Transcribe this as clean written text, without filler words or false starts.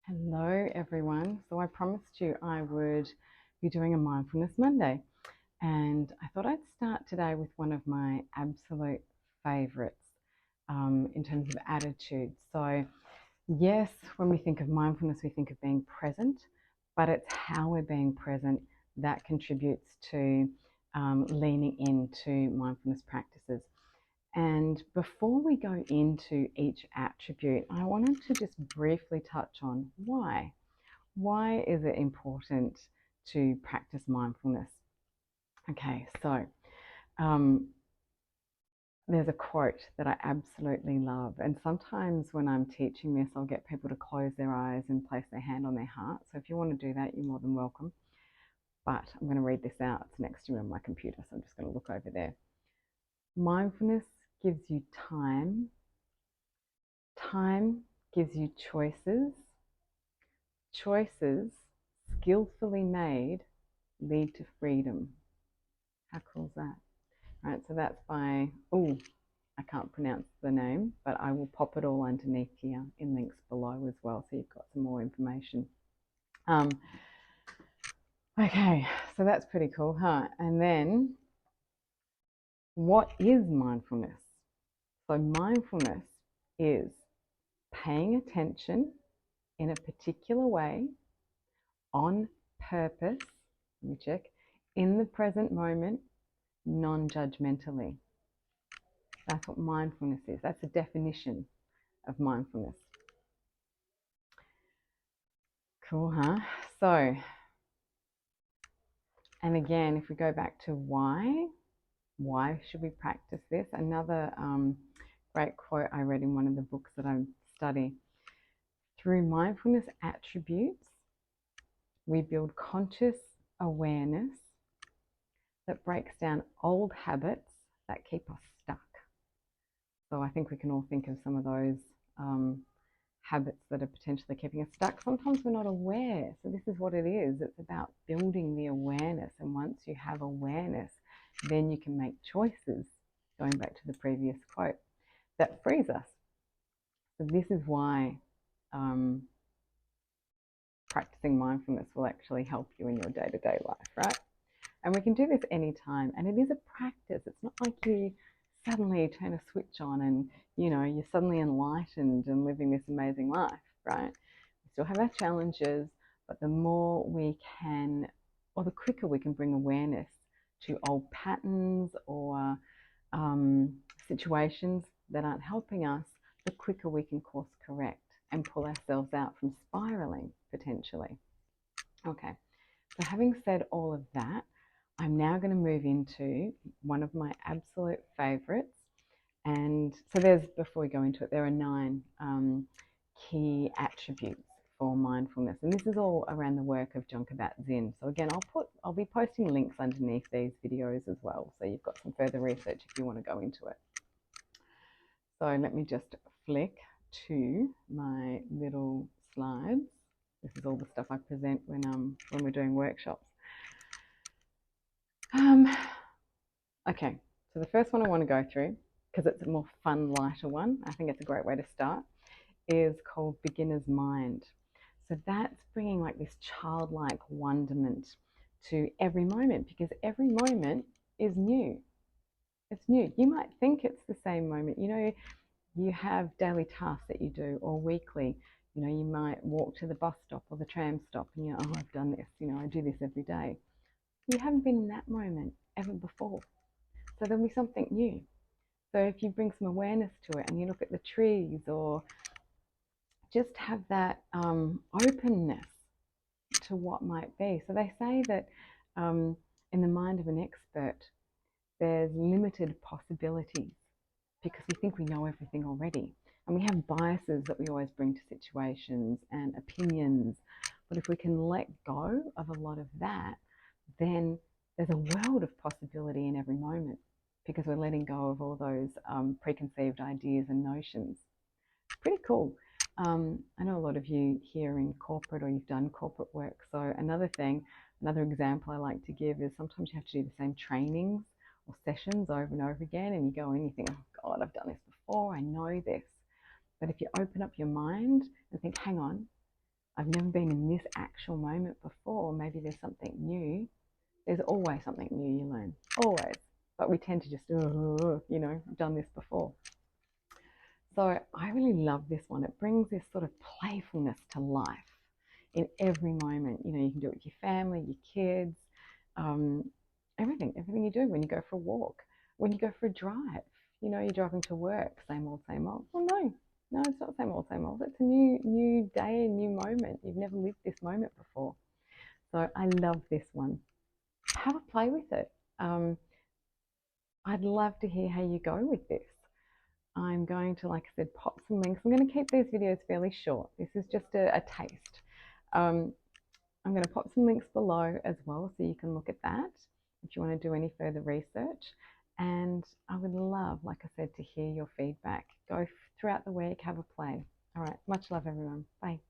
Hello, everyone. So I promised you I would be doing a Mindfulness Monday, and I thought I'd start today with one of my absolute favorites in terms of attitude. So, yes, when we think of mindfulness, we think of being present, but it's how we're being present that contributes to leaning into mindfulness practices. And before we go into each attribute, I wanted to just briefly touch on why. Why is it important to practice mindfulness? Okay, so um, there's a quote that I absolutely love. And sometimes when I'm teaching this, I'll get people to close their eyes and place their hand on their heart. So if you want to do that, you're more than welcome. But I'm going to read this out. It's next to me on my computer, so I'm just going to look over there. Mindfulness gives you time. Time gives you choices. Choices, skillfully made, lead to freedom. How cool is that? All right, so that's by, I can't pronounce the name, but I will pop it all underneath here in links below as well, so you've got some more information. Okay, so that's pretty cool, huh? And then, what is mindfulness? So mindfulness is paying attention in a particular way, on purpose, let me check, in the present moment, non-judgmentally. That's what mindfulness is. That's the definition of mindfulness. Cool, huh? So, and again, if we go back to why should we practice this? Another great quote I read in one of the books that I study. Through mindfulness attributes, we build conscious awareness that breaks down old habits that keep us stuck. So I think we can all think of some of those habits that are potentially keeping us stuck. Sometimes we're not aware. So this is what it is. It's about building the awareness. And once you have awareness, then you can make choices, going back to the previous quote, that frees us. So this is why practicing mindfulness will actually help you in your day-to-day life, right? And we can do this anytime. And it is a practice. It's not like you suddenly turn a switch on and you're suddenly enlightened and living this amazing life, right? We still have our challenges, but the more we can, or the quicker we can bring awareness to old patterns or situations that aren't helping us, the quicker we can course correct and pull ourselves out from spiraling potentially. Okay, so having said all of that, I'm now going to move into one of my absolute favorites. And so before we go into it, there are 9 key attributes for mindfulness. And this is all around the work of Jon Kabat-Zinn. So again, I'll be posting links underneath these videos as well. So you've got some further research if you want to go into it. So let me just flick to my little slides. This is all the stuff I present when we're doing workshops. Okay, so the first one I want to go through, because it's a more fun, lighter one, I think it's a great way to start, is called Beginner's Mind. So that's bringing like this childlike wonderment to every moment, because every moment is new. It's new. You might think it's the same moment. You have daily tasks that you do, or weekly. You might walk to the bus stop or the tram stop and oh, I've done this. I do this every day. You haven't been in that moment ever before. So there'll be something new. So if you bring some awareness to it and you look at the trees, or just have that openness to what might be. So they say that in the mind of an expert, there's limited possibilities because we think we know everything already. And we have biases that we always bring to situations and opinions. But if we can let go of a lot of that, then there's a world of possibility in every moment, because we're letting go of all those preconceived ideas and notions. Pretty cool. I know a lot of you here in corporate, or you've done corporate work. So another example I like to give is sometimes you have to do the same trainings or sessions over and over again, and you go in and you think, oh God, I've done this before, I know this. But if you open up your mind and think, hang on, I've never been in this actual moment before. Maybe there's something new. There's always something new you learn, always. But we tend to just, I've done this before. So I really love this one. It brings this sort of playfulness to life in every moment. You can do it with your family, your kids, everything you do when you go for a walk, when you go for a drive. You're driving to work, same old, same old. Well, no, it's not same old, same old. It's a new day, a new moment. You've never lived this moment before. So I love this one. Have a play with it. I'd love to hear how you go with this. I'm going to, like I said, pop some links. I'm going to keep these videos fairly short. This is just a taste. I'm going to pop some links below as well so you can look at that if you want to do any further research. And I would love, like I said, to hear your feedback. Go throughout the week, have a play. All right, much love, everyone. Bye.